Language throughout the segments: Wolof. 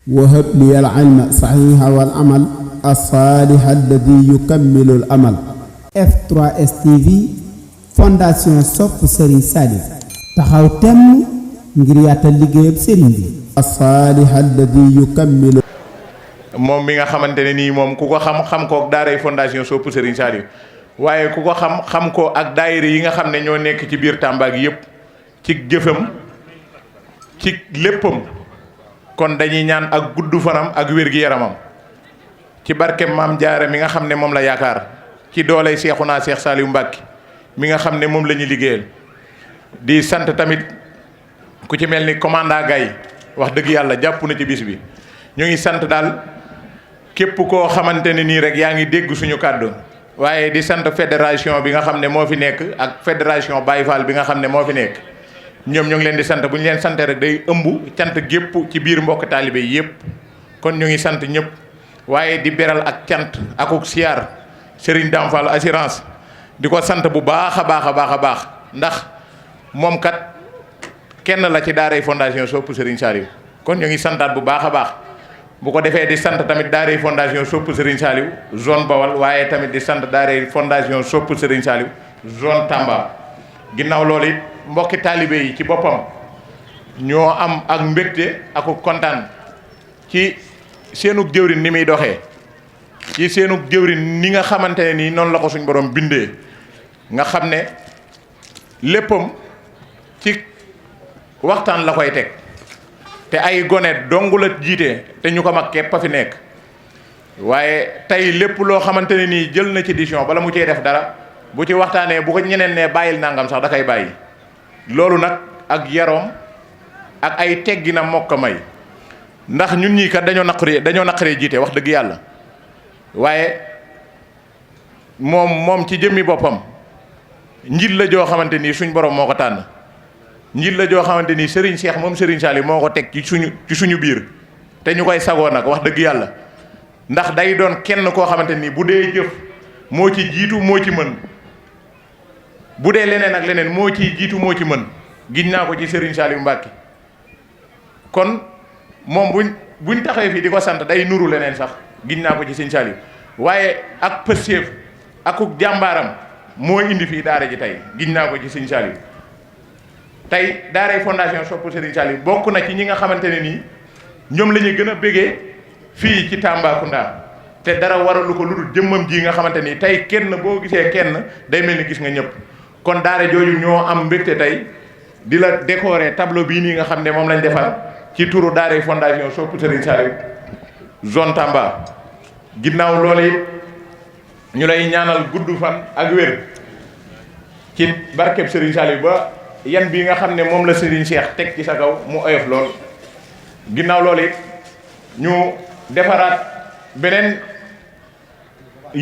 وهب لي العلم صحيح والعمل الصالح الذي يكمل الأمل. F3S TV fondation sopp Serigne Saliou taxaw temm ngir yaatal liggéeyub Serigne bi. الصالح الذي يكمل. moom mi nga xamante ne nii moom ku ko xam ko ak daaray fondation sopp Serigne Saliou waaye ku ko xam ko ak daayira yi nga xam ne ñoo nekk ci biir Tamba gi yëpp ci jëfam ci léppam kon dañuy ñaan ak gudd fanam ak wér-gi-yaramam ci barke maam Jaara mi nga xam ne moom la yaakaar ci dooley Seexuna Seex Saliou Mbàkke mi nga xam ne moom la ñu liggéeyal di sant tamit ku ci mel ni commandant Gaye wax dëgg yàlla jàpp na ci bis bi ñu ngi sant daal képp koo xamante ne nii rek yaa ngi dégg suñu kàddu waaye di sant fédération bi nga xam ne moo fi nekk ak fédération Baye Fall bi nga xam ne moo fi nekk ñoom ñu ngi leen di sant bu ñu leen sante rek day ëmb cant gépp ci biir mbokk taalibe yépp kon ñu ngi sant ñëpp waaye di beral ak cant akuk siyaar Serigne Dame Fall assurance di ko sant bu baax a baax a baax a baax ndax moom kat kenn la ci daaray fondation sopp Serigne Saliou kon ñu ngi santaat bu baax a baax bu ko defee di sant tamit daaray fondation sopp Serigne Saliou zone Bawal waaye tamit di sant daaray fondation sopp Serigne Saliou zone Tamba ginnaaw loolu it mbokki taalibe yi ci boppam ñoo am ak mbégte ak kontaan ci seenug jëwrin ni muy doxee ci seenug jëwrin ni nga xamante ne nii noonu la ko suñ borom bindee nga xam ne léppam ci waxtaan la koy teg te ay gone dongu la jiite te ñu ko mag képp a fi nekk waaye tey lépp loo xamante ne nii jël na ci décision bala mu cee def dara bu ci waxtaanee bu ko ñeneen ne bàyyil nangam sax da koy bàyyi loolu nag ak yaroom ak ay tegginam moo ko may ndax ñun ñii kat dañoo naqaree jiite wax dëgg yàlla waaye moom ci jëmmi boppam njiit la joo xamante nii suñ borom moo ko tànn njiit la joo xamante nii Serigne Cheikh moom Serigne Saliou moo ko teg ci suñu biir te ñu koy sagoo nag wax dëgg yàlla ndax day doon kenn koo xamante nii bu dee jëf moo ci jiitu moo ci mën bu dee leneen ak leneen moo ciy jiitu moo ci mën giñ naa ko ci Serigne Saliou Mbacke kon moom buñ taxawee fii di ko sant day nuru leneen sax giñ naa ko ci Serigne Saliou waaye ak pëstéef akuk jàmbaaram moo indi fii daara ji tey giñ naa ko ci Serigne Saliou tey daaray fondation sopp Serigne Saliou bokk na ci ñi nga xamante ne nii ñoom la ñuy gën a bégee fii ci Tambacounda te dara waralu ko lu dul jëmmam ji nga xamante ni tey kenn boo gisee kenn day mel ni gis nga ñëpp kon daara jooju ñoo am mbégte tey di la décorer tableau bii nii nga xam ne moom lañ defar ci turu daaray fondation sopp Serigne Saliou zone Tamba ginnaaw loolu ñu lay ñaanal gudd fan ak wér ci barkeb Serigne Saliou ba yan bii nga xam ne moom la Serigne Cheikh teg ci sa kaw mu oyof lool ginnaaw loolu it ñu defaraat beneen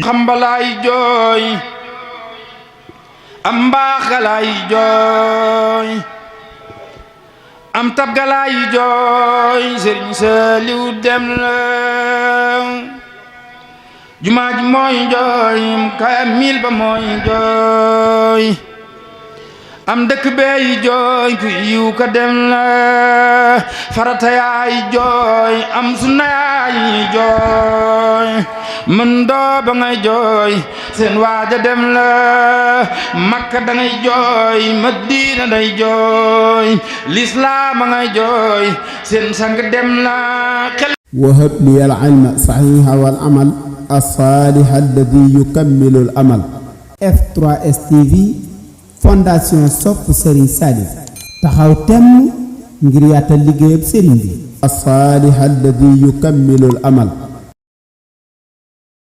xambalaay jooy am mbaaxalaay jooy am tabgalaay jooy Serigne Saliou dem la jumaa ji mooy jooy kaamil ba mooy jooy am dëkk beey jooy ku yiw ka dem la farata yaay jooy am sunna yaay jooy mën doo ba ngay jooy seen waaja dem la makka da ngay jooy madina day jooy lislaam a ngay jooy seen sang dem la وهب لي العلم صحيح والعمل الصالح الذي يكمل الأمل. F3S TV fondation sopp Serigne Saliou taxaw temm ngir yaatal liggéeyub Serigne bi. الصالح الذي يكمل الأمل.